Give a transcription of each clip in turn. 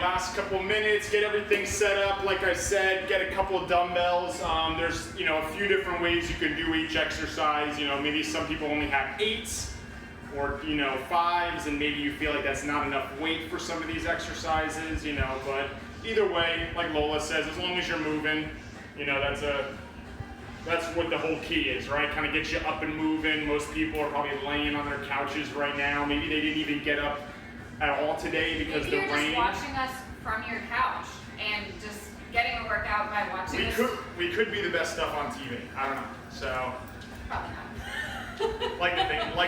last couple minutes, get everything set up. Like I said, get a couple of dumbbells. There's, a few different ways you can do each exercise. Maybe some people only have 8s or, 5s, and maybe you feel like that's not enough weight for some of these exercises, but either way, like Lola says, as long as you're moving, that's what the whole key is, right? Kind of get you up and moving. Most people are probably laying on their couches right now. Maybe they didn't even get up at all today because of the rain. Maybe you're just watching us from your couch and just getting a workout by watching us. We could be the best stuff on TV. I don't know. So probably not. like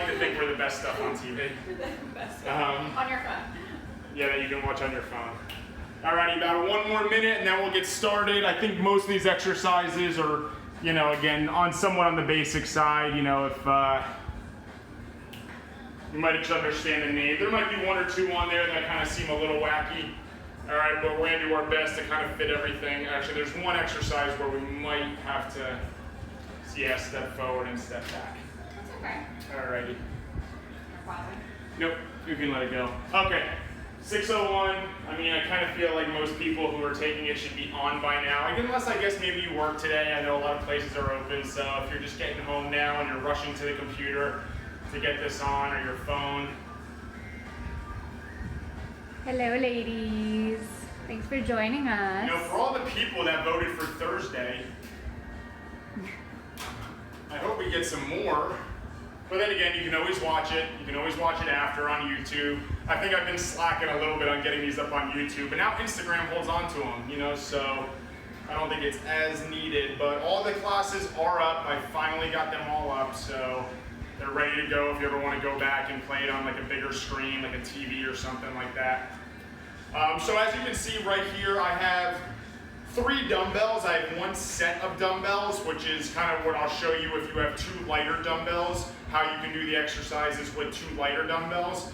to think we're the best stuff on TV. The best stuff. On your phone. Yeah, that you can watch on your phone. Alrighty, about 1 more minute and then we'll get started. I think most of these exercises are, again, somewhat on the basic side. If you might just understand the name. There might be 1 or 2 on there that kind of seem a little wacky. All right, but we're gonna do our best to kind of fit everything. Actually, there's one exercise where we might have to, step forward and step back. That's okay. All righty. You're following? Nope, you can let it go. Okay, 6:01. I kind of feel like most people who are taking it should be on by now. Unless I guess maybe you work today. I know a lot of places are open, so if you're just getting home now and you're rushing to the computer to get this on or your phone. Hello, ladies. Thanks for joining us. For all the people that voted for Thursday, I hope we get some more. But then again, you can always watch it. You can always watch it after on YouTube. I think I've been slacking a little bit on getting these up on YouTube, but now Instagram holds on to them, so I don't think it's as needed. But all the classes are up. I finally got them all up, so they're ready to go if you ever want to go back and play it on like a bigger screen, like a TV or something like that. So as you can see right here, I have 3 dumbbells. I have 1 set of dumbbells, which is kind of what I'll show you if you have 2 lighter dumbbells, how you can do the exercises with 2 lighter dumbbells.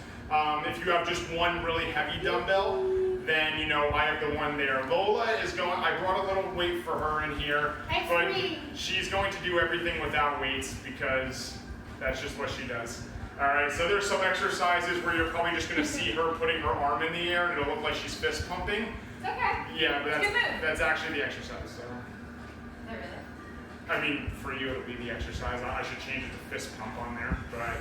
If you have just 1 really heavy dumbbell, then I have the one there. Lola is going, I brought a little weight for her in here, but she's going to do everything without weights because that's just what she does. All right, so there's some exercises where you're probably just gonna see her putting her arm in the air and it'll look like she's fist pumping. It's okay. Yeah, but that's actually the exercise. So. Is it really? For you it'll be the exercise. I should change it to fist pump on there, but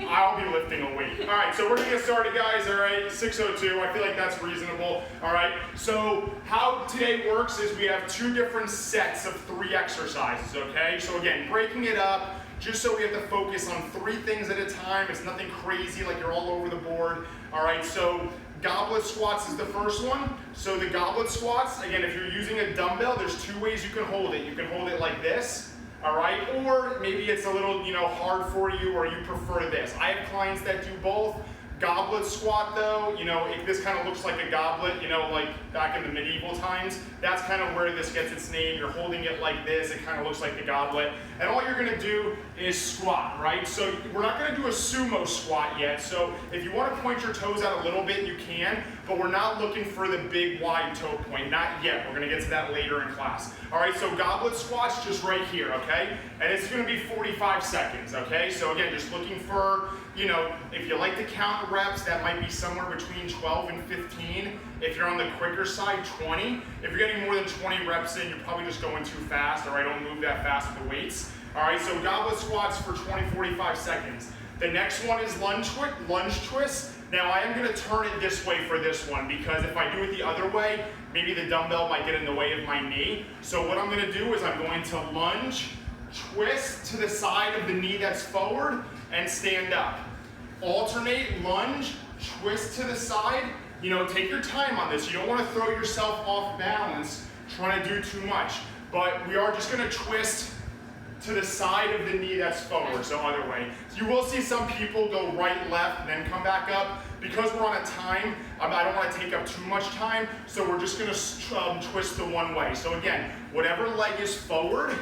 I'll be lifting a weight. All right, so we're gonna get started, guys. All right, 6:02. I feel like that's reasonable. All right, so how today works is we have 2 different sets of 3 exercises. Okay, so again, breaking it up. Just so we have to focus on 3 things at a time. It's nothing crazy like you're all over the board. All right, so goblet squats is the first one. So the goblet squats, again, if you're using a dumbbell, there's 2 ways you can hold it. You can hold it like this, all right? Or maybe it's a little, hard for you or you prefer this. I have clients that do both. Goblet squat though, this kind of looks like a goblet, like back in the medieval times. That's kind of where this gets its name. You're holding it like this. It kind of looks like the goblet. And all you're going to do is squat, right? So we're not going to do a sumo squat yet. So if you want to point your toes out a little bit, you can, but we're not looking for the big wide toe point. Not yet. We're going to get to that later in class. All right, so goblet squats just right here, okay? And it's going to be 45 seconds, okay? So again, just looking for, if you like to count reps, that might be somewhere between 12 and 15. If you're on the quicker side, 20. If you're getting more than 20 reps in, you're probably just going too fast, all right? Don't move that fast with the weights. All right, so goblet squats for 20, 45 seconds. The next one is lunge twist. Now I am going to turn it this way for this one because if I do it the other way, maybe the dumbbell might get in the way of my knee. So what I'm going to do is I'm going to lunge, twist to the side of the knee that's forward, and stand up. Alternate, lunge, twist to the side. Take your time on this. You don't want to throw yourself off balance trying to do too much. But we are just going to twist to the side of the knee that's forward, so other way. So you will see some people go right, left, and then come back up. Because we're on a time, I don't want to take up too much time, so we're just going to twist the one way. So again, whatever leg is forward,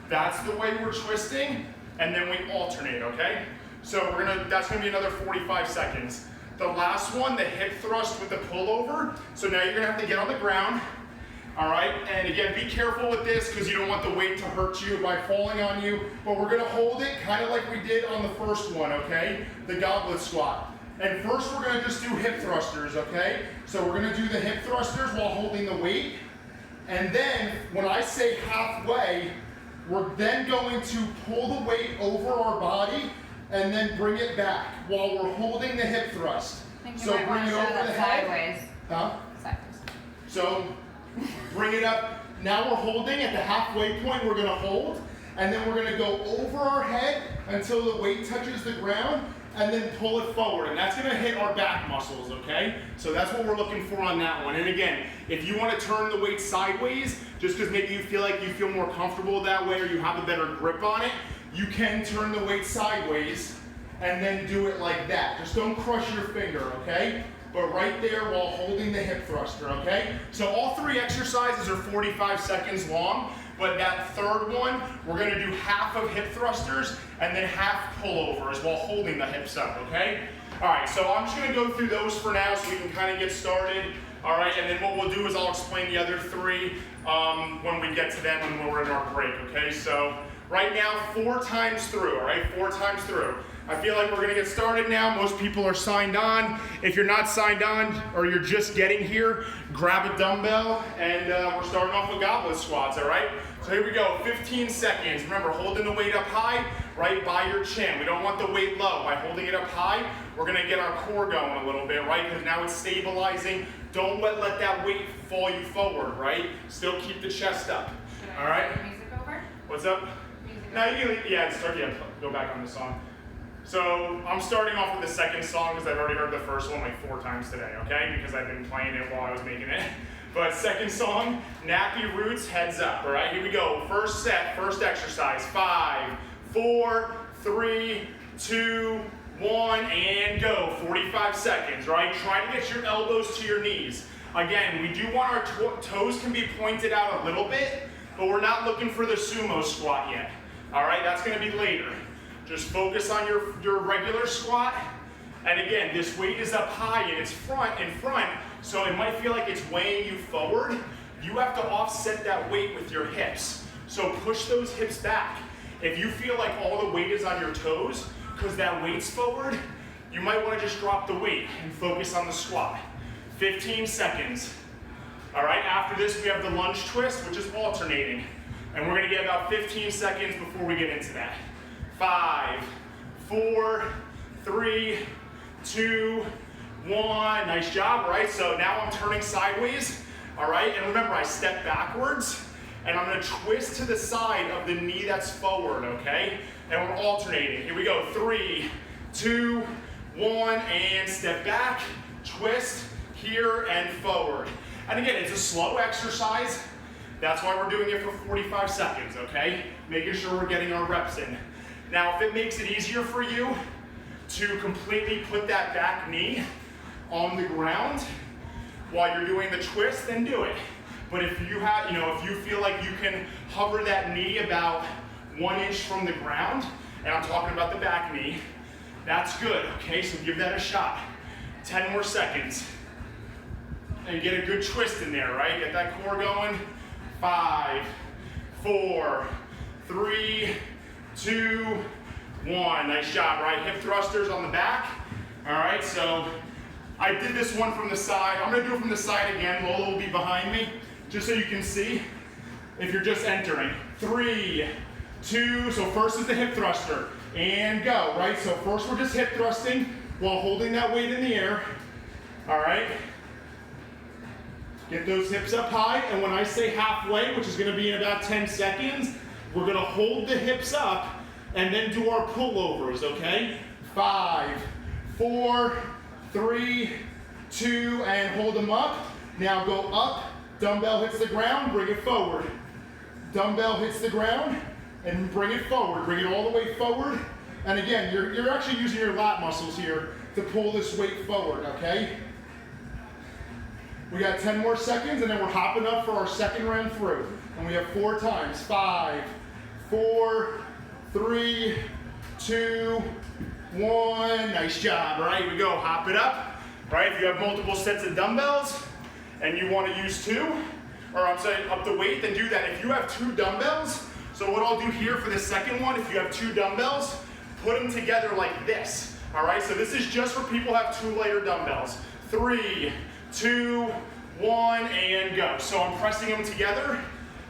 that's the way we're twisting, and then we alternate, okay? So that's going to be another 45 seconds. The last one, the hip thrust with the pullover. So now you're going to have to get on the ground. All right, and again, be careful with this because you don't want the weight to hurt you by falling on you, but we're gonna hold it kind of like we did on the first one, okay? The goblet squat. And first we're gonna just do hip thrusters, okay? So we're gonna do the hip thrusters while holding the weight. And then when I say halfway, we're then going to pull the weight over our body and then bring it back while we're holding the hip thrust. So bring it over the head. Sideways. Huh? Sideways. So bring it up. Now we're holding at the halfway point, we're gonna hold. And then we're gonna go over our head until the weight touches the ground and then pull it forward. And that's gonna hit our back muscles, okay? So that's what we're looking for on that one. And again, if you wanna turn the weight sideways, just because maybe you feel more comfortable that way or you have a better grip on it, you can turn the weight sideways and then do it like that. Just don't crush your finger, okay? But right there while holding the hip thruster, okay? So all 3 exercises are 45 seconds long, but that third one, we're gonna do half of hip thrusters and then half pullovers while holding the hips up, okay? All right, so I'm just gonna go through those for now so we can kind of get started. All right, and then what we'll do is I'll explain the other 3 when we get to them and when we're in our break, okay? So right now, 4 times through, all right? 4 times through. I feel like we're gonna get started now. Most people are signed on. If you're not signed on or you're just getting here, grab a dumbbell and we're starting off with goblet squats, all right? So here we go, 15 seconds. Remember, holding the weight up high, right by your chin. We don't want the weight low. By holding it up high, we're gonna get our core going a little bit, right? Because now it's stabilizing. Don't let that weight fall you forward, right? Still keep the chest up, all right? Music over? What's up? Music No, you can, go back on the song. So I'm starting off with the second song because I've already heard the first one like 4 times today, okay? Because I've been playing it while I was making it. But second song, Nappy Roots, heads up, all right? Here we go. First set, first exercise. 5, 4, 3, 2, 1, and go. 45 seconds, right? Try to get your elbows to your knees. Again, we do want our toes can be pointed out a little bit, but we're not looking for the sumo squat yet. All right, that's gonna be later. Just focus on your regular squat. And again, this weight is up high and it's in front, so it might feel like it's weighing you forward. You have to offset that weight with your hips. So push those hips back. If you feel like all the weight is on your toes, because that weight's forward, you might want to just drop the weight and focus on the squat. 15 seconds. All right, after this we have the lunge twist, which is alternating. And we're gonna get about 15 seconds before we get into that. 5, 4, 3, 2, 1. Nice job, right? So now I'm turning sideways, all right? And remember, I step backwards, and I'm gonna twist to the side of the knee that's forward, okay? And we're alternating. Here we go, 3, 2, 1, and step back, twist, here and forward. And again, it's a slow exercise. That's why we're doing it for 45 seconds, okay? Making sure we're getting our reps in. Now, if it makes it easier for you to completely put that back knee on the ground while you're doing the twist, then do it. But if you have, if you feel like you can hover that knee about 1 inch from the ground, and I'm talking about the back knee, that's good, okay? So give that a shot. 10 more seconds. And get a good twist in there, right? Get that core going. 5, 4, 3, 2, 1. Nice job, right? Hip thrusters on the back. All right, so I did this one from the side. I'm gonna do it from the side again. Lola will be behind me, just so you can see if you're just entering. 3, 2, so first is the hip thruster, and go, right? So first we're just hip thrusting while holding that weight in the air, all right? Get those hips up high, and when I say halfway, which is gonna be in about 10 seconds, we're gonna hold the hips up and then do our pullovers, okay? 5, 4, 3, 2, and hold them up. Now go up, dumbbell hits the ground, bring it forward. Dumbbell hits the ground, and bring it forward. Bring it all the way forward. And again, you're actually using your lat muscles here to pull this weight forward, okay? We got 10 more seconds, and then we're hopping up for our second round through. And we have 4 times. 5, 4, 3, 2, 1. Nice job. All right, here we go. Hop it up. All right, if you have multiple sets of dumbbells and you want to use 2, or I'm saying up the weight, then do that. If you have 2 dumbbells, so what I'll do here for the second one, if you have 2 dumbbells, put them together like this. All right, so this is just for people who have 2 lighter dumbbells. 3, 2, 1, and go. So I'm pressing them together,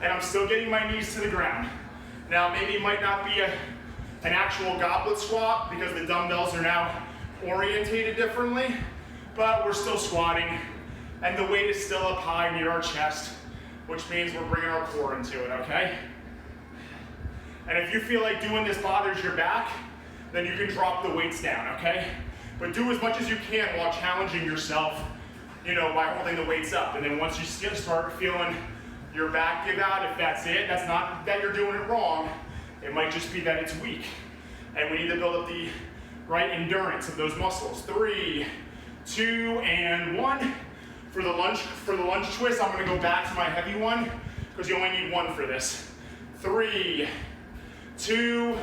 and I'm still getting my knees to the ground. Now, maybe it might not be an actual goblet squat because the dumbbells are now orientated differently, but we're still squatting, and the weight is still up high near our chest, which means we're bringing our core into it, okay? And if you feel like doing this bothers your back, then you can drop the weights down, okay? But do as much as you can while challenging yourself, you know, by holding the weights up. And then once you start feeling your back give out, if that's it, that's not that you're doing it wrong. It might just be that it's weak. And we need to build up the right endurance of those muscles. 3, 2, and 1. For the lunge twist, I'm gonna go back to my heavy one because you only need 1 for this. 3, 2,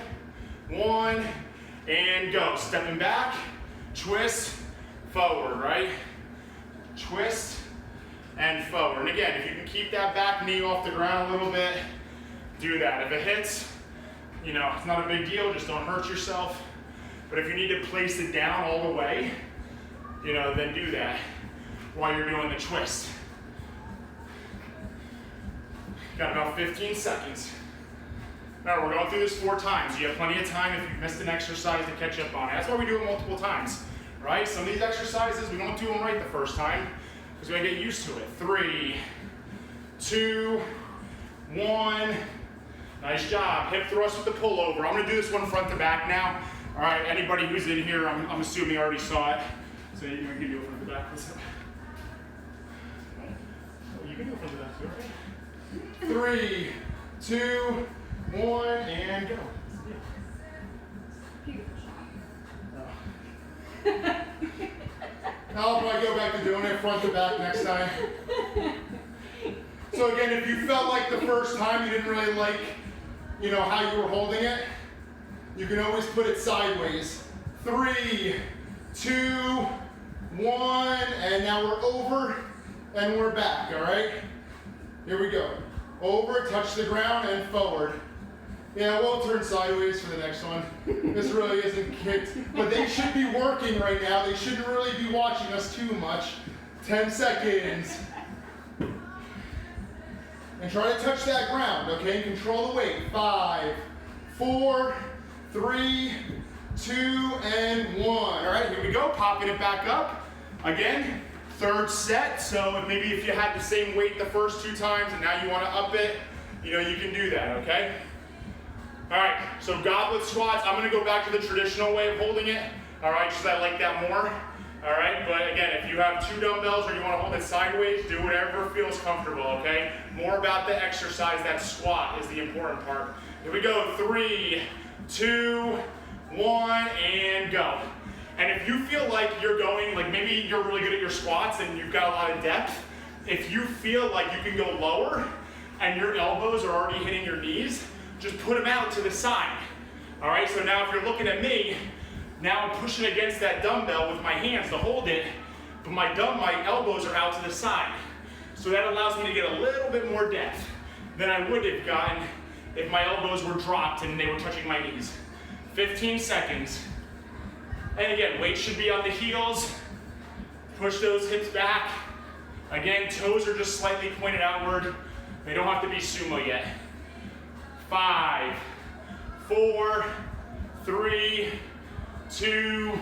1, and go. Stepping back, twist, forward, right? Twist, and forward. And again, if you can keep that back knee off the ground a little bit, do that. If it hits, you know, it's not a big deal, just don't hurt yourself. But if you need to place it down all the way, you know, then do that while you're doing the twist. Got about 15 seconds. Now we're going through this 4 times. You have plenty of time if you've missed an exercise to catch up on it. That's why we do it multiple times, right? Some of these exercises, we don't do them right the first time because we gotta get used to it. 3, 2, 1. Nice job. Hip thrust with the pullover. I'm gonna do this one front to back now. All right, anybody who's in here, I'm assuming already saw it. So you can do it front to back. What's up? Oh, you can do it front to back too, right? 3, 2, 1, and go. I'll probably go back to doing it front to back next time. So again, if you felt like the first time you didn't really like, you know, how you were holding it, you can always put it sideways. 3, 2, 1, and now we're over and we're back, all right? Here we go. Over, touch the ground, and forward. Yeah, we'll turn sideways for the next one. This really isn't kicked, but they should be working right now. They shouldn't really be watching us too much. 10 seconds. And try to touch that ground, okay? Control the weight. 5, 4, 3, 2, and 1. All right, here we go. Popping it back up. Again, 3rd set. So maybe if you had the same weight the first 2 times and now you want to up it, you know, you can do that, okay? All right, so goblet squats. I'm gonna go back to the traditional way of holding it, all right, because I like that more, all right? But again, if you have 2 dumbbells or you wanna hold it sideways, do whatever feels comfortable, okay? More about the exercise, that squat is the important part. Here we go, 3, 2, 1, and go. And if you feel like you're going, like maybe you're really good at your squats and you've got a lot of depth, if you feel like you can go lower and your elbows are already hitting your knees, just put them out to the side. All right, so now if you're looking at me, now I'm pushing against that dumbbell with my hands to hold it, but my elbows are out to the side. So that allows me to get a little bit more depth than I would have gotten if my elbows were dropped and they were touching my knees. 15 seconds. And again, weight should be on the heels. Push those hips back. Again, toes are just slightly pointed outward. They don't have to be sumo yet. 5, 4, 3, 2,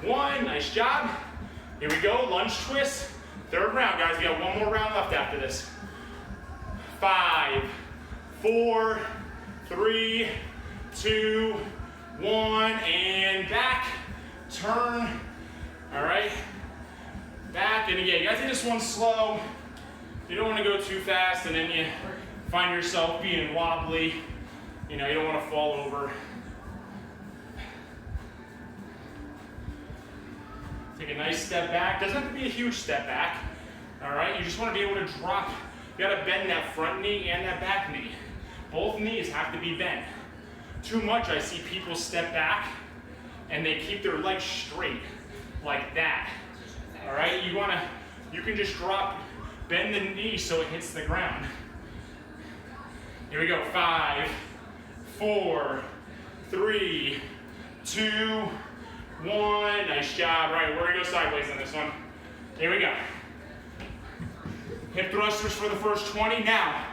1. Nice job. Here we go, lunge twist. 3rd round, guys. We got 1 more round left after this. 5, 4, 3, 2, 1, and back. Turn. All right. Back, and again, you guys do this one slow. You don't want to go too fast, and then you find yourself being wobbly. You know, you don't want to fall over. Take a nice step back. Doesn't have to be a huge step back. All right, you just want to be able to drop. You got to bend that front knee and that back knee. Both knees have to be bent. Too much, I see people step back and they keep their legs straight like that. All right, you can just drop, bend the knee so it hits the ground. Here we go, 5, 4, 3, 2, 1. Nice job. All right, we're gonna go sideways on this one. Here we go. Hip thrusters for the first 20. Now,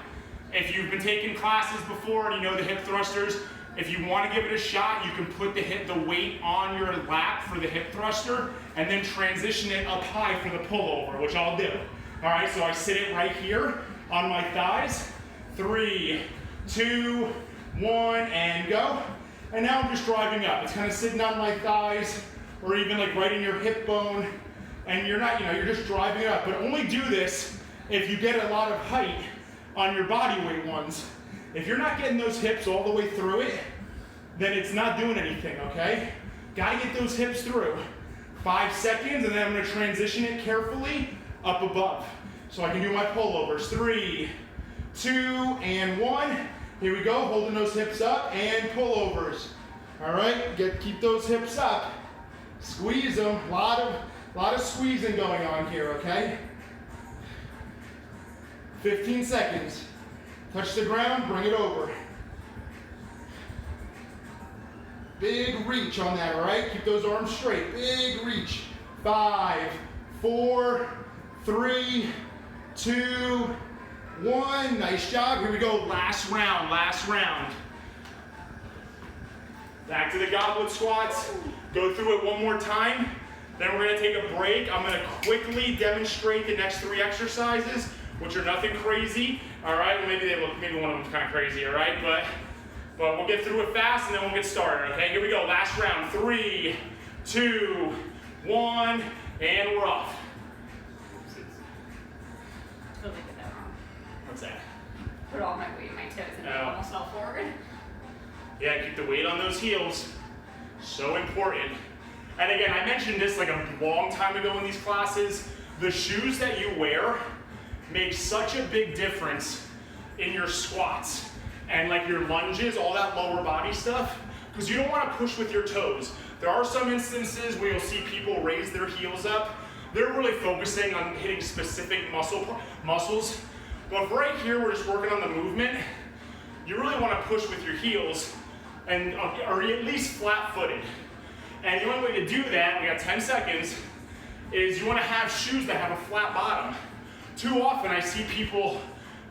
if you've been taking classes before and you know the hip thrusters, if you want to give it a shot, you can put the weight on your lap for the hip thruster and then transition it up high for the pullover, which I'll do. All right, so I sit it right here on my thighs. 3, 2, 1, and go. And now I'm just driving up. It's kind of sitting on my thighs or even like right in your hip bone. And you're not, you're just driving it up. But only do this if you get a lot of height on your body weight ones. If you're not getting those hips all the way through it, then it's not doing anything, okay? Gotta get those hips through. 5 seconds, and then I'm gonna transition it carefully up above. So I can do my pullovers. 3, 2, and 1. Here we go, holding those hips up, and pullovers. All right, keep those hips up. Squeeze them, a lot of squeezing going on here, okay? 15 seconds. Touch the ground, bring it over. Big reach on that, all right? Keep those arms straight. Big reach. 5, 4, 3, 2, 1. Nice job. Here we go. Last round, last round. Back to the goblet squats. Go through it one more time. Then we're going to take a break. I'm going to quickly demonstrate the next 3 exercises, which are nothing crazy. All right, well, maybe one of them's kind of crazy, all right? But we'll get through it fast and then we'll get started, okay? Here we go, last round. 3, 2, 1, and we're off. Totally did that wrong. What's that? Put all my weight in my toes and almost fell forward. Yeah, keep the weight on those heels. So important. And again, I mentioned this like a long time ago in these classes. The shoes that you wear make such a big difference in your squats and like your lunges, all that lower body stuff, because you don't want to push with your toes. There are some instances where you'll see people raise their heels up. They're really focusing on hitting specific muscles. But right here, we're just working on the movement. You really want to push with your heels, and or at least flat-footed. And the only way to do that, we got 10 seconds, is you want to have shoes that have a flat bottom. Too often I see people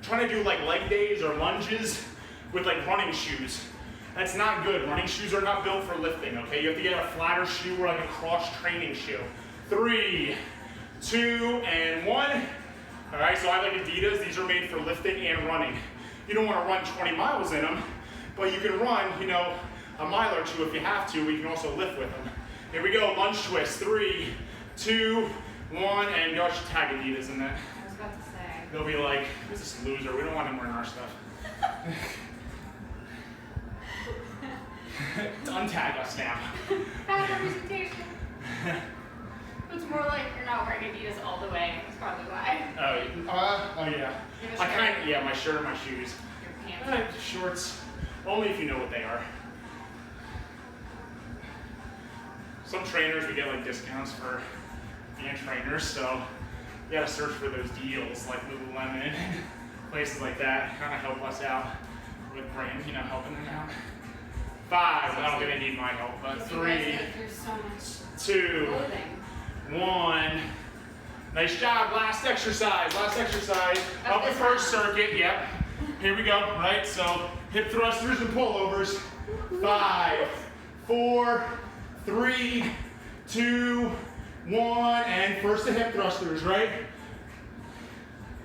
trying to do like leg days or lunges with like running shoes. That's not good. Running shoes are not built for lifting, okay? You have to get a flatter shoe or like a cross-training shoe. 3, 2, and 1. All right, so I like Adidas. These are made for lifting and running. You don't want to run 20 miles in them, but you can run, a mile or 2 if you have to. We can also lift with them. Here we go, lunge twist. 3, 2, 1, and y'all should tag Adidas in that. I was about to say. They'll be like, who's this loser? We don't want him wearing our stuff. Untag us now. Bad representation. It's more like you're not wearing Adidas all the way. That's probably why. Oh yeah. My shirt and my shoes. Your pants. Shorts. Only if you know what they are. Some trainers, we get like discounts for being trainers, so you gotta search for those deals like Lululemon and places like that. Kind of help us out with brand, helping them out. 5, I don't think they need my help, but 3, 2, 1. Nice job, last exercise. Up the first circuit, yep. Here we go, right? So hip thrusters and pullovers. 5, 4, 3, 2, 1, and first the hip thrusters, right?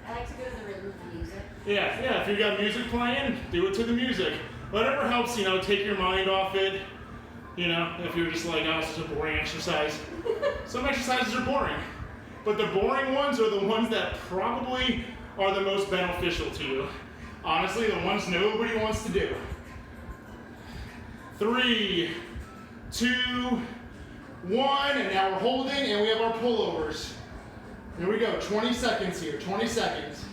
I like to go to the rhythm of the music. Yeah, if you got music playing, do it to the music. Whatever helps, take your mind off it. If you're just like, oh, this is a boring exercise. Some exercises are boring. But the boring ones are the ones that probably are the most beneficial to you. Honestly, the ones nobody wants to do. 3, 2, 1, and now we're holding, and we have our pullovers. Here we go, 20 seconds here, 20 seconds.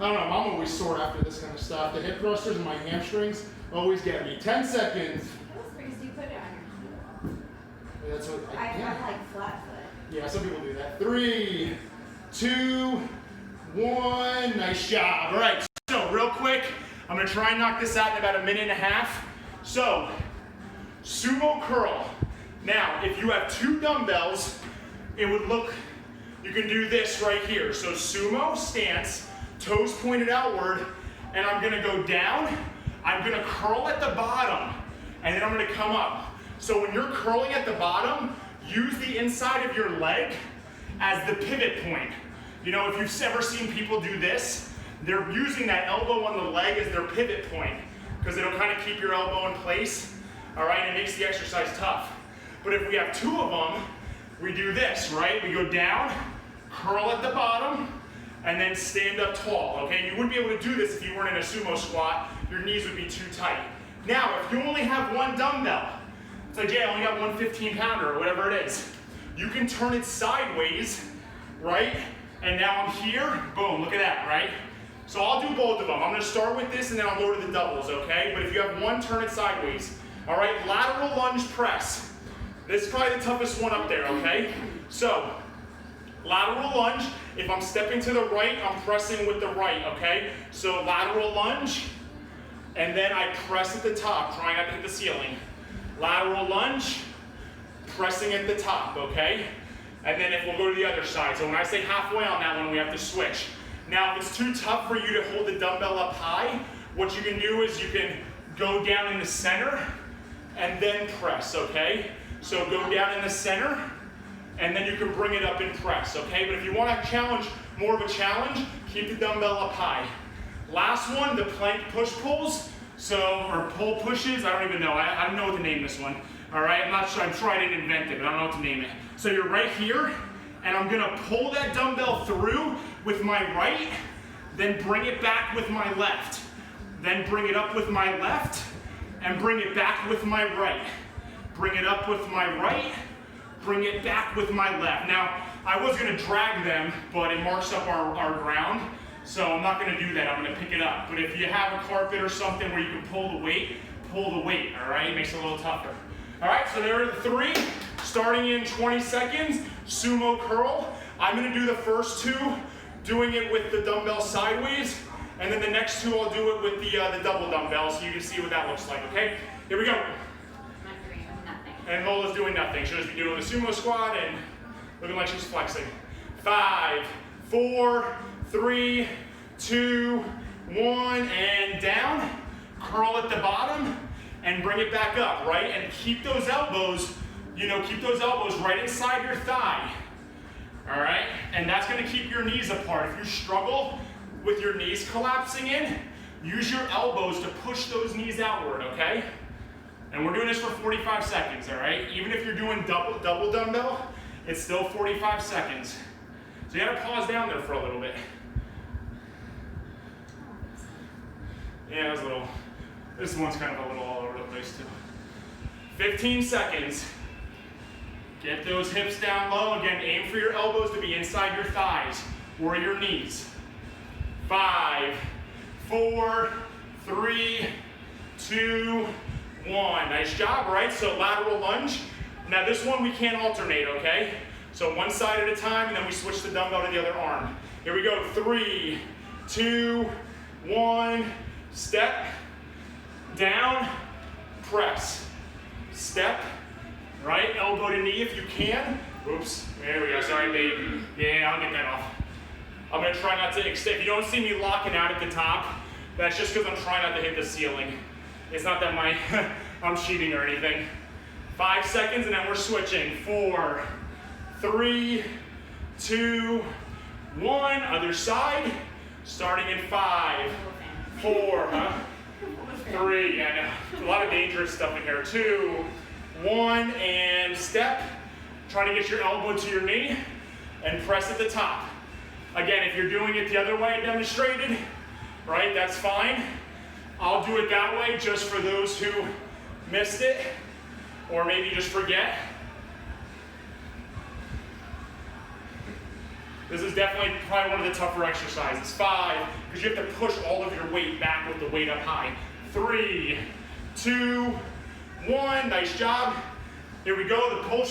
I don't know, I'm always sore after this kind of stuff. The hip thrusters and my hamstrings always get me. 10 seconds. What else do you put it on your heel? Yeah, that's what I like flat foot. Yeah, some people do that. 3, 2, 1. Nice job. All right, so real quick, I'm going to try and knock this out in about a minute and a half. So, sumo curl. Now, if you have 2 dumbbells, it would look, you can do this right here. So sumo stance, toes pointed outward, and I'm gonna go down, I'm gonna curl at the bottom, and then I'm gonna come up. So when you're curling at the bottom, use the inside of your leg as the pivot point. You know, if you've ever seen people do this, they're using that elbow on the leg as their pivot point, because it'll kind of keep your elbow in place, all right? It makes the exercise tough. But if we have 2 of them, we do this, right? We go down, curl at the bottom, and then stand up tall, okay? You wouldn't be able to do this if you weren't in a sumo squat. Your knees would be too tight. Now, if you only have 1 dumbbell, it's like, yeah, I only got 1 15-pounder or whatever it is. You can turn it sideways, right? And now I'm here, boom, look at that, right? So I'll do both of them. I'm gonna start with this and then I'll go to the doubles, okay? But if you have 1, turn it sideways. All right, lateral lunge press. This is probably the toughest one up there, okay? So, lateral lunge, if I'm stepping to the right, I'm pressing with the right, okay? So lateral lunge, and then I press at the top, trying not to hit the ceiling. Lateral lunge, pressing at the top, okay? And then if we'll go to the other side. So when I say halfway on that one, we have to switch. Now, if it's too tough for you to hold the dumbbell up high, what you can do is you can go down in the center and then press, okay? So go down in the center, and then you can bring it up and press, okay? But if you want to challenge, more of a challenge, keep the dumbbell up high. Last one, the plank push-pulls, or pull pushes, I don't even know. I don't know what to name this one, all right? I'm not sure, I'm sure I didn't invent it, but I don't know what to name it. So you're right here, and I'm gonna pull that dumbbell through with my right, then bring it back with my left. Then bring it up with my left, and bring it back with my right. Bring it up with my right, bring it back with my left. Now, I was gonna drag them, but it marks up our ground, so I'm not gonna do that, I'm gonna pick it up. But if you have a carpet or something where you can pull the weight, all right? It makes it a little tougher. All right, so there are the 3, starting in 20 seconds, sumo curl. I'm gonna do the first 2, doing it with the dumbbell sideways, and then the next 2 I'll do it with the double dumbbell, so you can see what that looks like, okay? Here we go. And Lola's doing nothing. She'll just be doing the sumo squat and looking like she's flexing. 5, 4, 3, 2, 1, and down. Curl at the bottom and bring it back up, right? And keep those elbows, keep those elbows right inside your thigh. All right? And that's gonna keep your knees apart. If you struggle with your knees collapsing in, use your elbows to push those knees outward, okay? And we're doing this for 45 seconds, all right? Even if you're doing double dumbbell, it's still 45 seconds. So you gotta pause down there for a little bit. Yeah, it was a little, this one's kind of a little all over the place too. 15 seconds. Get those hips down low. Again, aim for your elbows to be inside your thighs or your knees. 5, 4, 3, 2, 1. Nice job, right? So lateral lunge. Now this one we can't alternate, okay? So one side at a time, and then we switch the dumbbell to the other arm. Here we go. 3, 2, 1. Step, down, press. Step, right? Elbow to knee if you can. Oops, there we go. Sorry, babe. Yeah, I'll get that off. I'm gonna try not to extend. If you don't see me locking out at the top, that's just because I'm trying not to hit the ceiling. It's not that I'm cheating or anything. 5 seconds, and then we're switching. 4, 3, 2, 1. Other side. Starting in 5, 4, 3. Yeah, no. A lot of dangerous stuff in here. 2, 1, and step. Try to get your elbow to your knee and press at the top. Again, if you're doing it the other way demonstrated, right, that's fine. I'll do it that way just for those who missed it or maybe just forget. This is definitely probably one of the tougher exercises. 5, because you have to push all of your weight back with the weight up high. 3, 2, 1, nice job. Here we go, the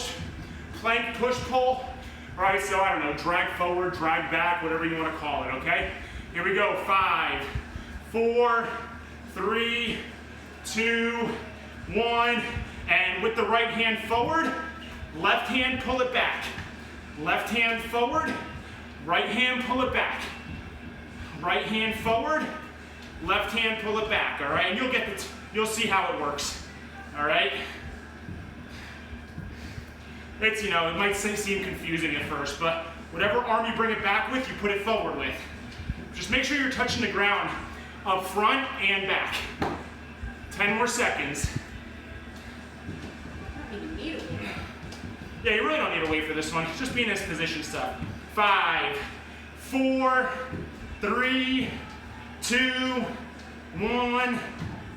plank push pull. All right, so I don't know, drag forward, drag back, whatever you want to call it, okay? Here we go, 5, 4, 3, 2, 1, and with the right hand forward, left hand pull it back. Left hand forward, right hand pull it back. Right hand forward, left hand pull it back, all right? And you'll see how it works, all right? It's, it might seem confusing at first, but whatever arm you bring it back with, you put it forward with. Just make sure you're touching the ground up front and back. 10 more seconds. I don't even need a weight. Yeah, you really don't need to wait for this one. Just be in this position stuff. 5, 4, 3, 2, 1.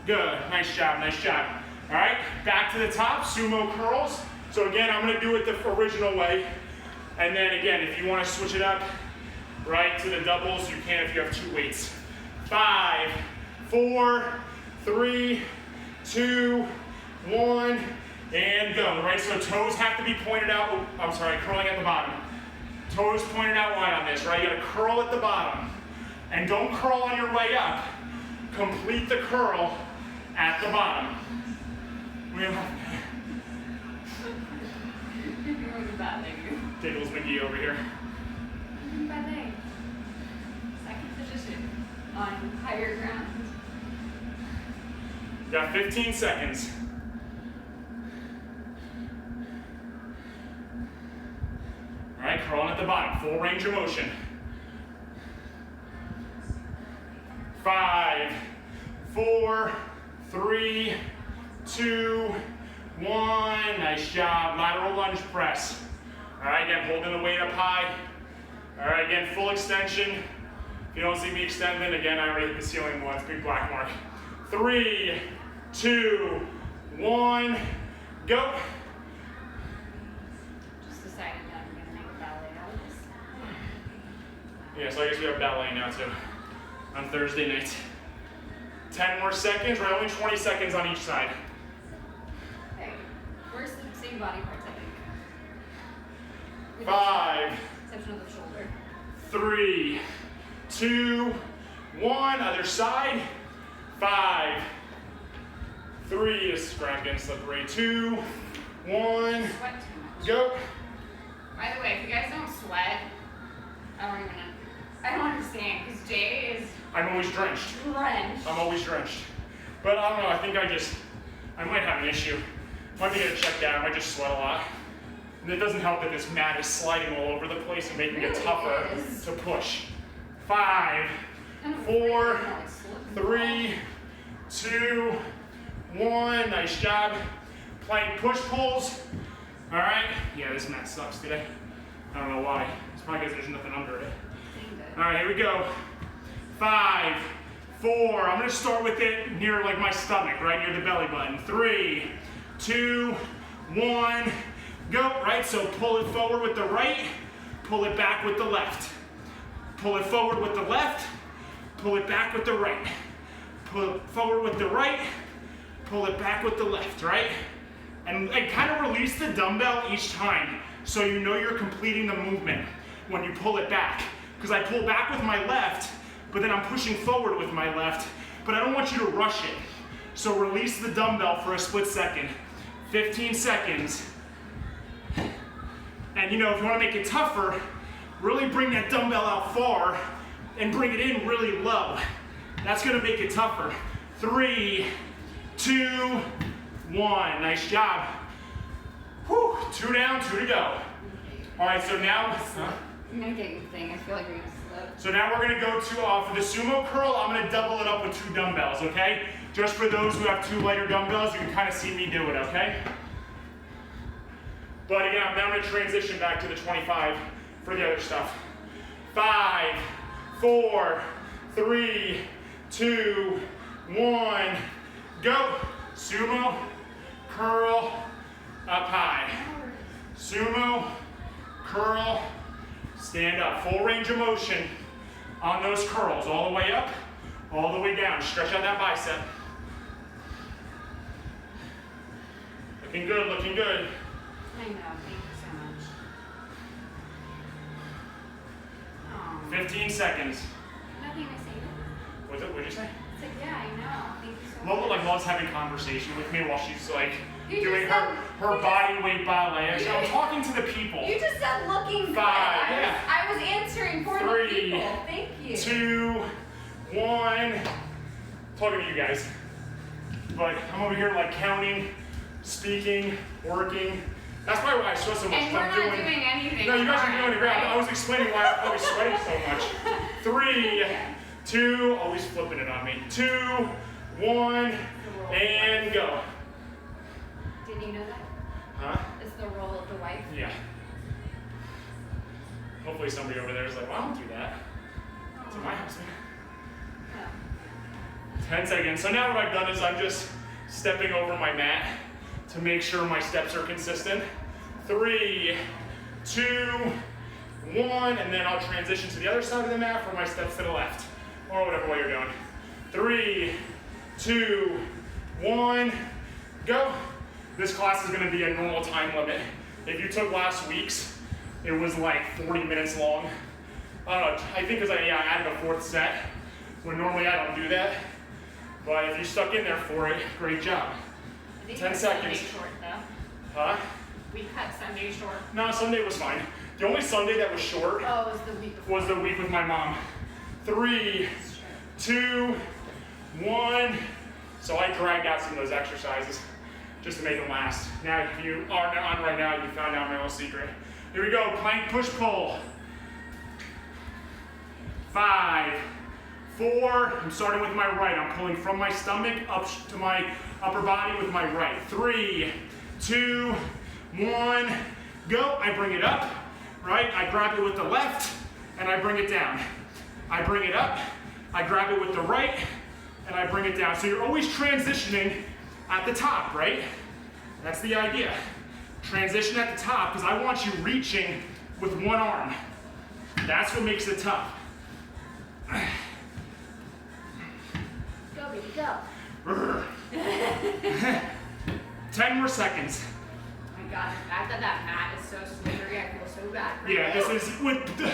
Good. Nice job, nice job. All right, back to the top, sumo curls. So again, I'm gonna do it the original way. And then again, if you wanna switch it up, right, to the doubles, you can if you have 2 weights. 5, 4, 3, 2, 1, and go. Right, so toes have to be pointed out. Oh, I'm sorry, curling at the bottom. Toes pointed out wide on this, right? You gotta curl at the bottom. And don't curl on your way up. Complete the curl at the bottom. Tickles McGee over here. Ballet. Second position on higher ground. Got 15 seconds. All right, crawling at the bottom, full range of motion. 5, 4, 3, 2, 1. Nice job. Lateral lunge press. All right, again, holding the weight up high. All right, again, full extension. If you don't see me extending, again, I already hit the ceiling once. Big black mark. 3, 2, 1, go. Just decided that I'm gonna make a ballet out of this. Yeah, so I guess we have ballet now too, on Thursday night. 10 more seconds, right? Only 20 seconds on each side. Okay. Where's the same body parts, I think? With 5, the exception of the shoulder. 3, 2, 1. Other side. 5, 3. This ground getting slippery. 2, 1. Sweat too much. Go. By the way, if you guys don't sweat, I don't understand, because Jay is I'm always drenched. drenched. I'm always drenched. But I don't know, I think I might have an issue. Might be getting checked out, I might just sweat a lot. And it doesn't help that this mat is sliding all over the place and making it Really tougher is. to push. 5, 4, 3, 2, 1. Nice job. Plank push pulls. All right. Yeah, this mat sucks today. I don't know why. It's probably because there's nothing under it. All right, here we go. 5, 4. I'm gonna start with it near like my stomach, right near the belly button. 3, 2, 1. Go. Right. So pull it forward with the right. Pull it back with the left. Pull it forward with the left. Pull it back with the right. Pull it forward with the right. Pull it back with the left. Right. And kind of release the dumbbell each time, so you know you're completing the movement when you pull it back. Because I pull back with my left, but then I'm pushing forward with my left, but I don't want you to rush it. So release the dumbbell for a split second. 15 seconds. And if you want to make it tougher, really bring that dumbbell out far and bring it in really low. That's going to make it tougher. 3, 2, 1. Nice job. Whew, 2 down, 2 to go. All right, so now, I'm gonna get your thing. I feel like we're gonna slip. so now we're gonna go to, for the sumo curl, I'm gonna double it up with 2 dumbbells, okay? Just for those who have 2 lighter dumbbells, you can kind of see me do it, okay? But again, I'm now gonna transition back to the 25 for the other stuff. 5, 4, 3, 2, 1, go. Sumo, curl, up high. Sumo, curl, stand up. Full range of motion on those curls. All the way up, all the way down. Stretch out that bicep. Looking good, looking good. I know, thank you so much. Aw. 15 seconds. Nothing I say. What'd you say? It's like, yeah, I know. Thank you so Lola like loves having conversation with me while she's like You doing just her said- body weight ballet. You- I'm talking to the people. You just said looking good. 5, I was answering for 3, the people. Thank you. 2, 1. Talking to you guys. But I'm over here like counting, speaking, working. That's why I sweat so much. And we're not doing anything. No, you guys are doing it great. right? I was explaining why I'm always sweating so much. 3, 2, always flipping it on me. 2, 1, and go. Did you know that? Huh? It's the role of the wife. Yeah. Hopefully somebody over there is like, well, I don't do that. To my husband. Oh. 10 seconds. So now what I've done is I'm just stepping over my mat to make sure my steps are consistent. 3, 2, 1, and then I'll transition to the other side of the mat for my steps to the left, or whatever way you're going. 3, 2, 1, go. This class is going to be a normal time limit. If you took last week's, it was like 40 minutes long. I don't know, I think because I added a 4th set, when normally I don't do that. But if you stuck in there for it, great job. I think 10 we cut seconds. Sunday short though. Huh? We cut Sunday short. No, Sunday was fine. The only Sunday that was short Oh, it was the week before. was the week with my mom. 3, 2, 1. So I dragged out some of those exercises just to make them last. Now, if you are on right now, you found out my little secret. Here we go, plank push pull. 5, 4, I'm starting with my right. I'm pulling from my stomach up to my upper body with my right. 3, 2, 1, go. I bring it up, right? I grab it with the left, and I bring it down. I bring it up, I grab it with the right, and I bring it down. So you're always transitioning at the top, right? That's the idea. Transition at the top, because I want you reaching with one arm. That's what makes it tough. Go, baby, go. 10 more seconds. Oh my god, the fact that that mat is so slithery, I feel so bad for Yeah, you. this is with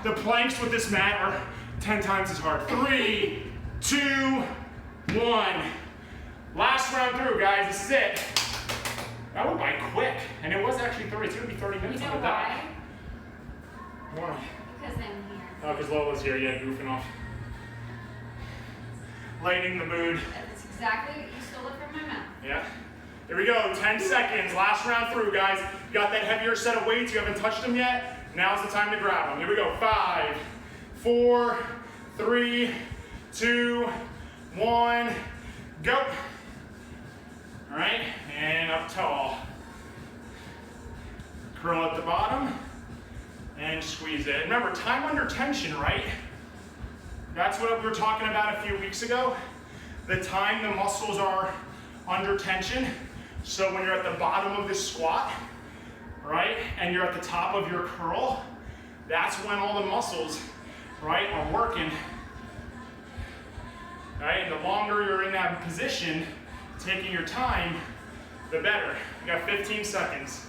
the planks with this mat are 10 times as hard. 3, 2, 1. Last round through, guys. This is it. That went by quick, and it was actually 30. It's gonna be 30 minutes You on know the dot. why? Why? Because I'm here. Oh, because Lola's here. Yeah, goofing off. Lightening the mood. That's exactly what you stole it from my mouth. Yeah. Here we go. 10 seconds. Last round through, guys. You got that heavier set of weights. You haven't touched them yet. Now's the time to grab them. Here we go. 5, 4, 3, 2, 1, go. All right, and up tall. Curl at the bottom and squeeze it. Remember, time under tension, right? That's what we were talking about a few weeks ago. The time the muscles are under tension. So when you're at the bottom of this squat, right, and you're at the top of your curl, that's when all the muscles, right, are working. Right, and the longer you're in that position, taking your time, the better. You got 15 seconds.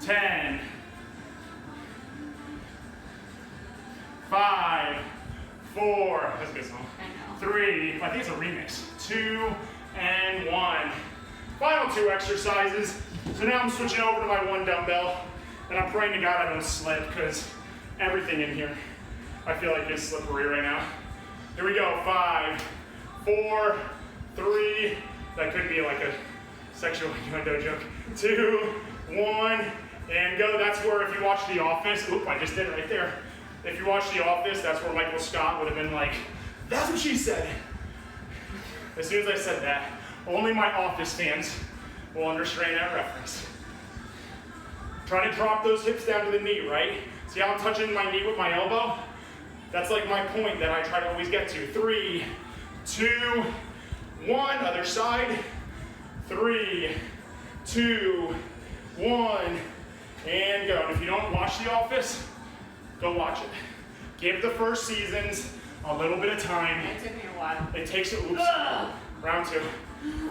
10, 5, 4, that's a good song. I know. 3, I think it's a remix. 2, and 1. Final 2 exercises. So now I'm switching over to my 1 dumbbell, and I'm praying to God I don't slip, because everything in here I feel like is slippery right now. Here we go. 5, 4, 3. That could be like a sexual innuendo joke. 2, 1, and go. That's where if you watch The Office, oop, I just did it right there. If you watch The Office, that's where Michael Scott would have been like, that's what she said. As soon as I said that, only my Office fans will understand that reference. Try to drop those hips down to the knee, right? See how I'm touching my knee with my elbow? That's like my point that I try to always get to. 3, 2, 1, other side. 3, 2, 1, and go. And if you don't watch The Office, go watch it. Give the first seasons a little bit of time. It took me a while. It takes, round 2.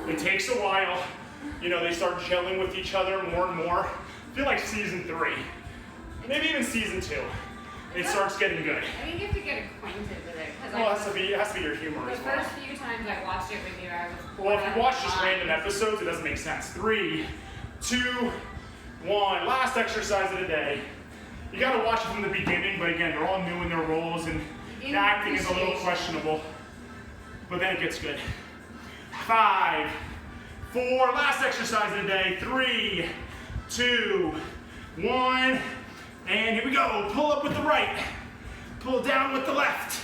It takes a while. You know, they start gelling with each other more and more. I feel like season 3, maybe even season 2. it starts getting good. I think you have to get acquainted with it. Well, it has to be your humor the as well. first few times I watched it with you, I was Well, if you watch just behind. random episodes, it doesn't make sense. 3, 2, 1. Last exercise of the day. You got to watch it from the beginning, but again, they're all new in their roles, and the acting is a little questionable. But then it gets good. 5, 4. Last exercise of the day. 3, 2, 1. And here we go. Pull up with the right. Pull down with the left.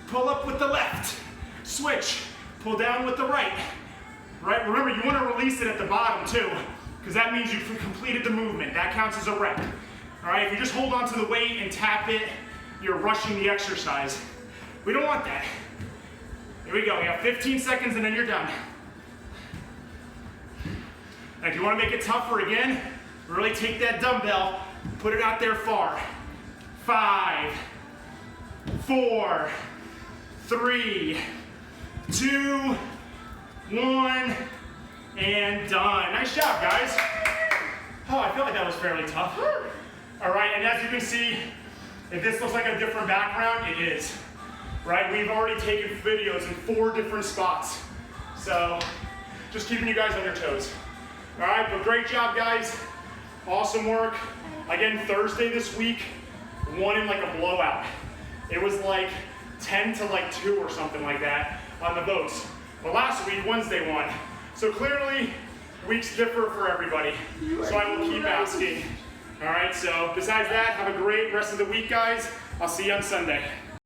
Pull up with the left. Switch. Pull down with the right. Right? Remember, you want to release it at the bottom too, because that means you've completed the movement. That counts as a rep. All right? If you just hold on to the weight and tap it, you're rushing the exercise. We don't want that. Here we go. We have 15 seconds and then you're done. Now, if you want to make it tougher again, really take that dumbbell, put it out there far. 5, 4, 3, 2, 1, and done. Nice job, guys. Oh, I feel like that was fairly tough. All right, and as you can see, if this looks like a different background, it is. Right, we've already taken videos in 4 different spots. So, just keeping you guys on your toes. All right, but great job, guys. Awesome work. Again, Thursday this week, won in like a blowout. It was like 10 to like 2 or something like that on the votes. But last week, Wednesday won. So clearly, weeks differ for everybody. So I will keep asking. All right, so besides that, have a great rest of the week, guys. I'll see you on Sunday.